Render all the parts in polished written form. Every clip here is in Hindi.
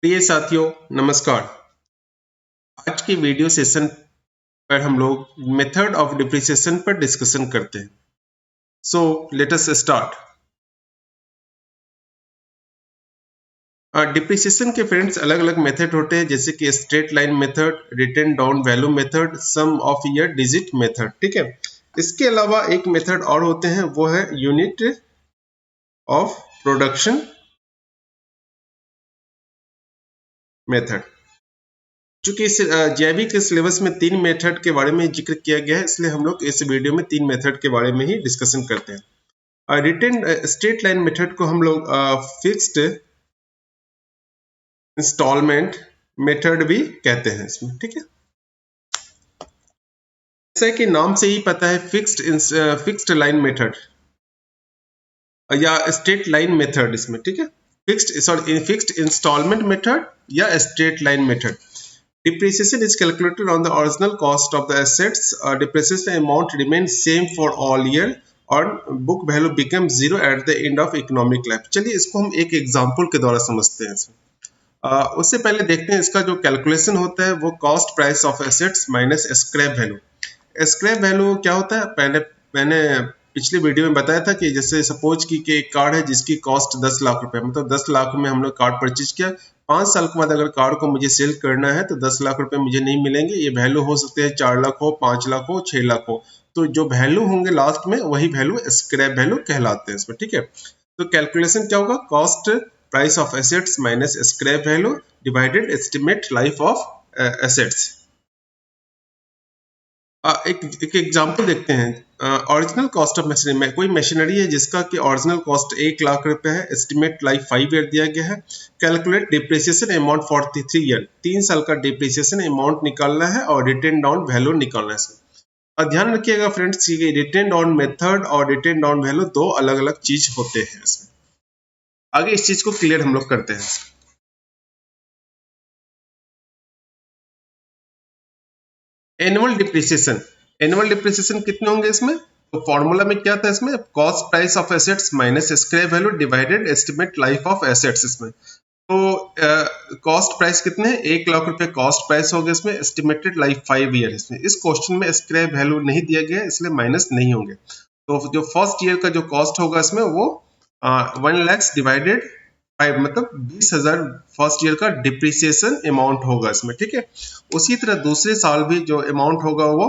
प्रिय साथियों नमस्कार। आज की वीडियो सेशन पर हम लोग मेथड ऑफ डिप्रिसिएशन पर डिस्कशन करते हैं। So let us start. Depreciation के फ्रेंड्स अलग अलग मेथड होते हैं, जैसे कि straight line method, written down value method, sum of year digit method. ठीक है, इसके अलावा एक मेथड और होते हैं, वो है यूनिट ऑफ प्रोडक्शन मेथड। चूंकि इस जैविक सिलेबस में 3 मेथड के बारे में जिक्र किया गया है, इसलिए हम लोग इस वीडियो में 3 मेथड के बारे में ही डिस्कशन करते हैं। रिटन स्ट्रेट लाइन मेथड को हम लोग फिक्स्ड इंस्टॉलमेंट मेथड भी कहते हैं इसमें। ठीक है, जैसा कि नाम से ही पता है, फिक्स्ड लाइन मेथड या स्ट्रेट लाइन मेथड इसमें। ठीक है, फिक्स्ड इंस्टॉलमेंट मेथड या straight line method. Depreciation is calculated on the original cost of the assets. Depreciation amount remains same for all year और book value becomes zero at the end of economic life। चलिए इसको हम एक एग्जांपल के द्वारा समझते हैं। उससे पहले देखते हैं इसका जो कैलकुलेशन होता है वो cost price of assets minus scrap value. Scrap value क्या होता है, मैंने पिछली वीडियो में बताया था कि जैसे सपोज की एक कार है जिसकी कॉस्ट 10 लाख रुपए, मतलब 10 लाख में हम लोग कार परचेज किया। 5 साल के बाद अगर कार को मुझे सेल करना है तो 10 लाख रुपए मुझे नहीं मिलेंगे। ये वैल्यू हो सकते हैं 4 लाख हो, 5 लाख हो, 6 लाख हो। तो जो वैल्यू होंगे लास्ट में वही वैल्यू स्क्रैप वैल्यू कहलाते हैं इसमें। ठीक है, तो कैलकुलेशन क्या होगा, cost price of assets minus scrap value divided estimate life of assets. एक एग्जांपल देखते हैं। ओरिजिनल कॉस्ट ऑफ मशीनरी में कोई मशीनरी है जिसका कि ओरिजिनल कॉस्ट 1 लाख रुपए है, एस्टिमेट लाइफ 5 ईयर दिया गया है। कैलकुलेट डिप्रिसिएशन अमाउंट 43 ईयर, 3 साल का डिप्रिसिएशन अमाउंट निकालना है और रिटन डाउन वैल्यू निकालना है। और ध्यान रखिएगा फ्रेंड्स, रिटन डाउन मेथड और रिटन डाउन वैल्यू दो अलग अलग चीज होते हैं इसमें। आगे इस चीज को क्लियर हम लोग करते हैं। एनुअल डिप्रिसिएशन कितने होंगे इसमें, तो फॉर्मूला में क्या था इसमें, cost price of assets minus scrap value divided estimate life of assets. इसमें तो कॉस्ट प्राइस कितने हैं, 1 लाख रुपए कॉस्ट प्राइस हो गया इसमें, एस्टिमेटेड लाइफ 5 ईयर। इसमें इस क्वेश्चन में स्क्रैप वैल्यू नहीं दिया गया इसलिए माइनस नहीं होंगे। तो जो फर्स्ट ईयर का जो कॉस्ट होगा इसमें वो 1 लाख डिवाइडेड 5, मतलब 20,000 फर्स्ट ईयर का डिप्रिसिएशन अमाउंट होगा इसमें। ठीक है, उसी तरह दूसरे साल भी जो अमाउंट होगा वो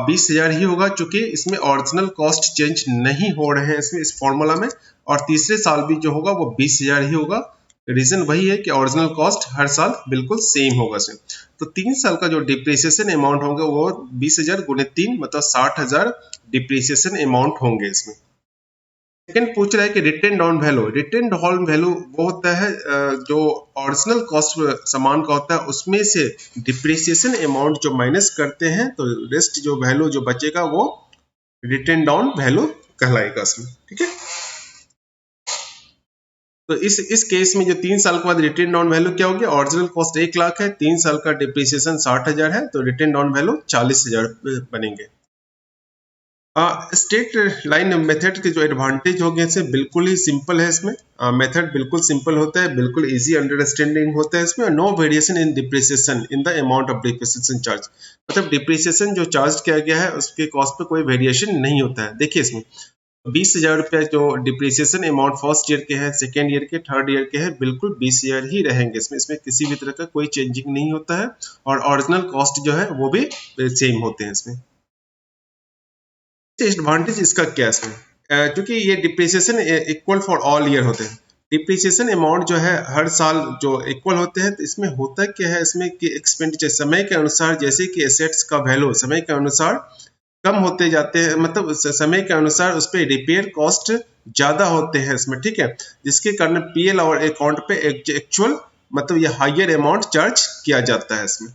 20,000 ही होगा, चूंकि इसमें ओरिजिनल कॉस्ट चेंज नहीं हो रहे हैं इसमें इस फॉर्मूला में। और तीसरे साल भी जो होगा वो 20,000 ही होगा। रीजन वही है कि ओरिजिनल कॉस्ट हर साल बिल्कुल सेम होगा इसमें। तो 3 साल का जो डिप्रिसिएशन अमाउंट होगा वो 20,000 गुने 3 मतलब 60,000 डिप्रिसिएशन अमाउंट होंगे इसमें। सेकंड पूछ रहा है कि written down value. Written down value वो होता है जो ओरिजिनल कॉस्ट सामान का होता है उसमें से डिप्रिसिएशन अमाउंट जो माइनस करते हैं, तो रेस्ट जो वैल्यू जो बचेगा वो रिटन डाउन वैल्यू कहलाएगा इसमें। ठीक है, तो इस केस में जो 3 साल के बाद रिटन डाउन वैल्यू क्या होगी, ओरिजिनल कॉस्ट 1 लाख है, 3 साल का डिप्रिसिएशन 60,000 है, तो रिटन डाउन वैल्यू 40,000 बनेंगे। स्ट्रेट लाइन मेथड के जो एडवांटेज हो गए से बिल्कुल ही सिंपल है इसमें। मेथड बिल्कुल सिंपल होता है, बिल्कुल इजी अंडरस्टैंडिंग होता है इसमें। No variation in depreciation in the amount of depreciation charge, मतलब डिप्रिसिएशन जो चार्ज किया गया है उसके कॉस्ट पे कोई वेरिएशन नहीं होता है। देखिए इसमें 20,000 रुपया जो डिप्रिसिएशन अमाउंट फर्स्ट ईयर के हैं, सेकेंड ईयर के, थर्ड ईयर के हैं, बिल्कुल 20,000 ही रहेंगे इसमें किसी भी तरह का कोई चेंजिंग नहीं होता है। और ओरिजिनल कॉस्ट जो है वो भी सेम होते हैं इसमें। एडवांटेज इसका क्या है इसमें, क्योंकि ये depreciation equal for all year होते हैं। डिप्रिसिएशन अमाउंट जो है हर साल जो इक्वल होते हैं, तो इसमें होता क्या है इसमें कि एक्सपेंडिचर समय के अनुसार, जैसे कि एसेट्स का वैल्यू समय के अनुसार कम होते जाते हैं, मतलब समय के अनुसार उस पर रिपेयर कॉस्ट ज्यादा होते हैं इसमें। ठीक है, जिसके कारण पीएल और अकाउंट पे एक्चुअल मतलब ये हायर अमाउंट चार्ज किया जाता है इसमें।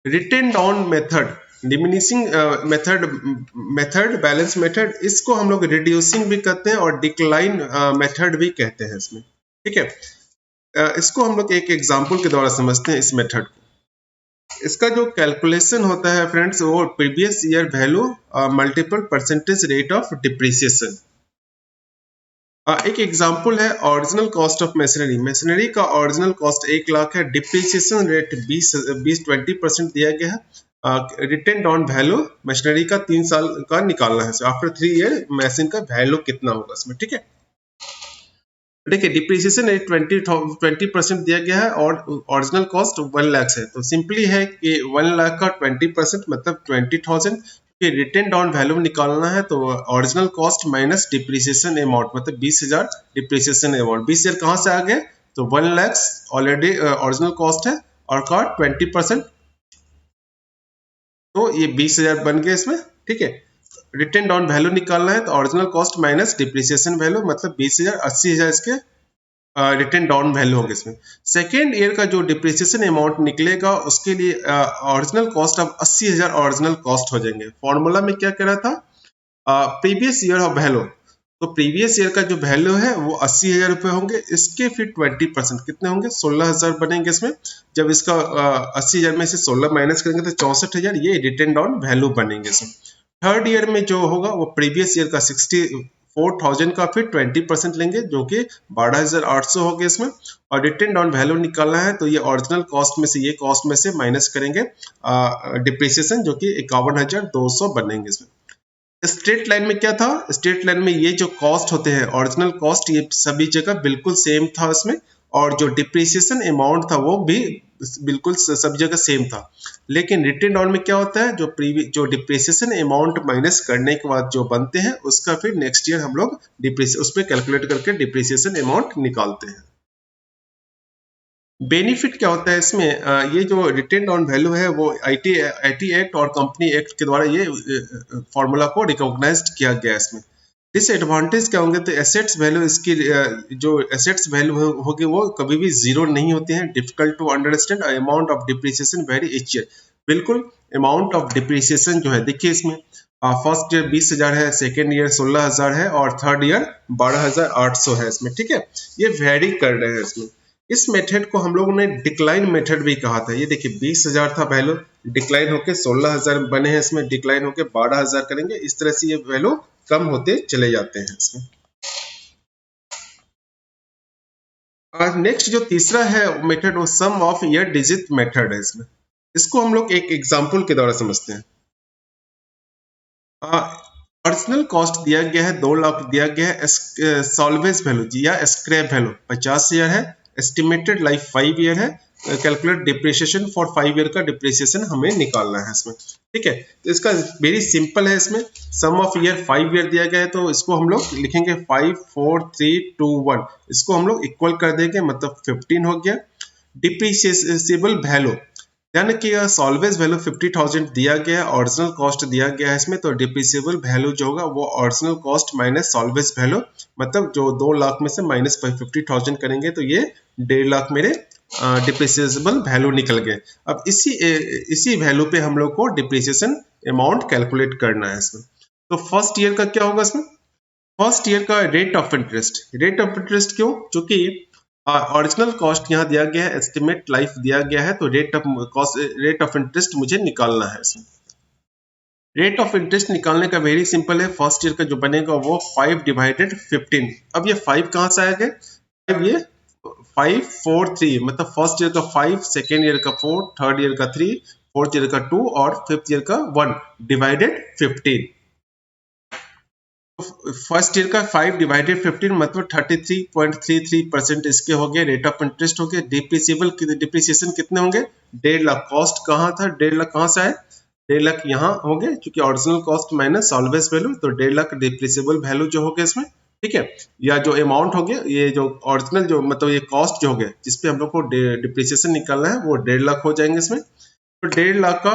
Written down method, diminishing method, balance method, इसको हम लोग रिड्यूसिंग भी कहते हैं और डिक्लाइन मेथड भी कहते हैं इसमें। ठीक है, इसको हम लोग एक एग्जांपल के द्वारा समझते हैं इस मेथड को। इसका जो कैलकुलेशन होता है फ्रेंड्स वो previous year value multiple percentage rate of depreciation. एक एग्जांपल है original cost of machinery. Machinery का ओरिजिनल कॉस्ट 1 लाख है, डिप्रिसिएशन रेट 20% दिया गया है। रिटेन ऑन वैल्यू मशीनरी का 3 साल का निकालना है। आफ्टर 3 ईयर मशीन का वैल्यू कितना होगा इसमें, ठीक है। देखिए डिप्रिसिएशन रेट 20% दिया गया है और ओरिजिनल कॉस्ट 1 लाख है, तो सिंपली है कि 1 लाख का 20% मतलब 20,000 कि रिटेन डाउन वैल्यू निकालना है, तो original cost minus depreciation amount मतलब 20,000 डिप्रिसिएशन अमाउंट। 20,000 कहाँ से आ गए, तो 1 लाख ऑलरेडी ओरिजिनल कॉस्ट है और का 20%, तो ये 20,000 बन गए इसमें, ठीक है। रिटेन डाउन वैल्यू निकालना है तो original cost minus depreciation value मतलब 20,000, 80,000 इसके रिटर्न डाउन वैल्यू होंगे इसमें। सेकेंड ईयर का जो डिप्रिसिएशन अमाउंट निकलेगा उसके लिए ओरिजिनल कॉस्ट अब 80,000 ओरिजिनल कॉस्ट हो जाएंगे। फॉर्मूला में क्या कह रहा था, प्रीवियस ईयर ऑफ वैल्यू, तो प्रीवियस ईयर का जो वैल्यू है वो 80,000 रुपए होंगे, इसके फिर 20% कितने होंगे, 16,000 बनेंगे इसमें। जब इसका 80,000 में से 16 माइनस करेंगे तो 64,000, ये रिटर्न डाउन वैल्यू बनेंगे इसमें। थर्ड ईयर में जो होगा वो प्रीवियस ईयर का 64,000 का फिर 20% लेंगे जो कि 12,800 हो गया इसमें। और रिटर्न डाउन वैल्यू निकालना है तो ये ओरिजिनल कॉस्ट में से, ये कॉस्ट में से माइनस करेंगे डिप्रिसिएशन जो कि 51,200 बनेंगे इसमें। स्ट्रेट लाइन में क्या था, स्ट्रेट लाइन में ये जो कॉस्ट होते हैं ओरिजिनल कॉस्ट ये सभी जगह बिल्कुल सेम था उसमें, और जो डिप्रिसिएशन अमाउंट था वो भी बिल्कुल सब जगह सेम था। लेकिन रिटर्न डाउन में क्या होता है, जो डिप्रिसिएशन अमाउंट माइनस करने के बाद जो बनते हैं उसका फिर नेक्स्ट ईयर हम लोग उस पर कैलकुलेट करके डिप्रिसिएशन अमाउंट निकालते हैं। बेनिफिट क्या होता है इसमें, ये जो रिटेन डाउन वैल्यू है वो आईटी एक्ट और कंपनी एक्ट के द्वारा ये फॉर्मूला को रिकॉग्नाइज्ड किया गया है इसमें। डिसएडवांटेज क्या होंगे, तो एसेट्स वैल्यू इसकी जो एसेट्स वैल्यू होगी वो कभी भी जीरो नहीं होती हैं। Difficult to understand, amount of depreciation vary each year. बिल्कुल अमाउंट ऑफ डिप्रिसिएशन जो है देखिए इसमें फर्स्ट ईयर 20,000 है, सेकेंड ईयर 16,000 है और थर्ड ईयर 12,800 है इसमें, ठीक है। ये वेरी कर रहे हैं इसमें। इस मेथड को हम लोगों ने डिक्लाइन मेथड भी कहा था। ये देखिए 20,000 था वैल्यू, डिक्लाइन होके 16,000 बने हैं इसमें, डिक्लाइन होके 12,000 करेंगे, इस तरह से ये वैल्यू कम होते चले जाते हैं इसमें। और नेक्स्ट जो तीसरा है मेथड वो सम ऑफ ईयर डिजिट मेथड है इसमें। इसको हम लोग एक एग्जांपल के द्वारा समझते हैं। पर्सनल कॉस्ट दिया गया है 2 लाख दिया गया है, सॉल्वेज वैल्यू या स्क्रैप वैल्यू 50,000 है, एस्टिमेटेड लाइफ 5 ईयर है, कैलकुलेट डिप्रिसिएशन फॉर 5 ईयर का डिप्रिसिएशन हमें निकालना है इसमें, ठीक है। तो इसका वेरी सिंपल है, इसमें सम ऑफ ईयर 5 ईयर दिया गया है तो इसको हम लोग लिखेंगे 5 4 3 2 1, इसको हम लोग इक्वल कर देंगे मतलब 15 हो गया। डिप्रिसिएबल वैल्यू यानी कि सॉल्वेज वैल्यू 50,000 दिया गया है, ओरिजिनल कॉस्ट दिया गया है इसमें, तो डिप्रिसिएबल वैल्यू जो होगा वो original cost minus salvage value मतलब जो 2 लाख में से माइनस 50,000 करेंगे तो ये 1.5 लाख मेरे डिप्रिसिएबल वैल्यू निकल गए। अब इसी वैल्यू पे हम लोग को डिप्रिसिएशन अमाउंट कैलकुलेट करना है इसमें। तो फर्स्ट ईयर का क्या होगा इसमें, फर्स्ट ईयर का rate of interest. Rate of interest क्यों, क्योंकि ओरिजिनल कॉस्ट यहाँ दिया गया है, एस्टिमेट लाइफ दिया गया है, तो रेट ऑफ इंटरेस्ट मुझे निकालना है इसमें। रेट ऑफ इंटरेस्ट निकालने का वेरी सिंपल है, फर्स्ट ईयर का जो बनेगा वो 5 डिवाइडेड 15। अब ये 5 कहाँ से आएगा, 5 ये 5 4 3 मतलब फर्स्ट ईयर का 5, सेकेंड ईयर का 4, थर्ड ईयर का 3, फोर्थ ईयर का 2 और फिफ्थ ईयर का 1 डिवाइडेड 15। फर्स्ट ईयर का 5 डिवाइडेड 15 मतलब 33.33% इसके हो गए, रेट ऑफ इंटरेस्ट हो गया। डिप्रिसिएशन कितने होंगे, 1.5 लाख। कॉस्ट कहाँ था, 1.5 लाख कहाँ से आए, 1.5 लाख यहाँ हो गए क्योंकि original cost minus salvage value, तो 1.5 लाख डिप्रिसिएबल वैल्यू जो हो गया इसमें, ठीक है। या जो अमाउंट हो गया, ये जो ओरिजिनल जो मतलब ये कॉस्ट जो हो गया जिसपे हम लोग को डिप्रिसिएशन निकालना है वो 1.5 लाख हो जाएंगे इसमें। तो 1.5 लाख का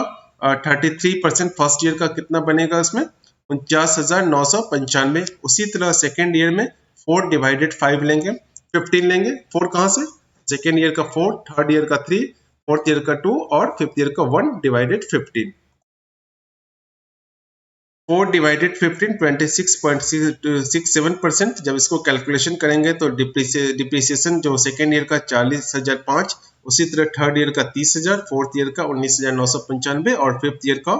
33% फर्स्ट ईयर का कितना बनेगा इसमें, 49,995। उसी तरह सेकेंड ईयर में 4 डिवाइडेड 5 लेंगे, 15 लेंगे। 4 कहाँ से, सेकेंड ईयर का 4, थर्ड ईयर का 3, फोर्थ ईयर का 2 और फिफ्थ ईयर का 1 डिवाइडेड 15। 4 डिवाइडेड 15 26.67%। जब इसको कैलकुलेशन करेंगे तो डिप्रिसिएशन जो सेकेंड ईयर का 40,005, उसी तरह थर्ड ईयर का 30,000, फोर्थ ईयर का 19,995 और फिफ्थ ईयर का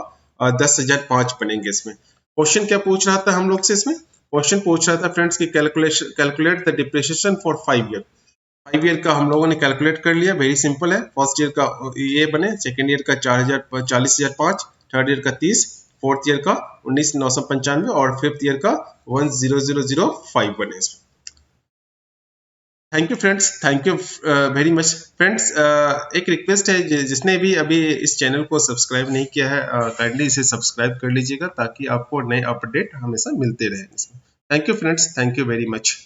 10,005 बनेंगे इसमें। क्वेश्चन क्या पूछ रहा था हम लोग से इसमें, क्वेश्चन पूछ रहा था फ्रेंड्स कि calculate the depreciation for 5 year. 5 year का हम लोगों ने कैलकुलेट कर लिया, वेरी सिंपल है। फर्स्ट ईयर का ये बने, सेकेंड ईयर का 40,005, थर्ड ईयर का 30, फोर्थ ईयर का 19,995 और फिफ्थ ईयर का 10,005 बने इसमें। Thank you friends, thank you very much friends. एक रिक्वेस्ट है, जिसने भी अभी इस चैनल को सब्सक्राइब नहीं किया है, काइंडली इसे सब्सक्राइब कर लीजिएगा ताकि आपको नए अपडेट हमेशा मिलते रहें। Thank you friends, thank you very much.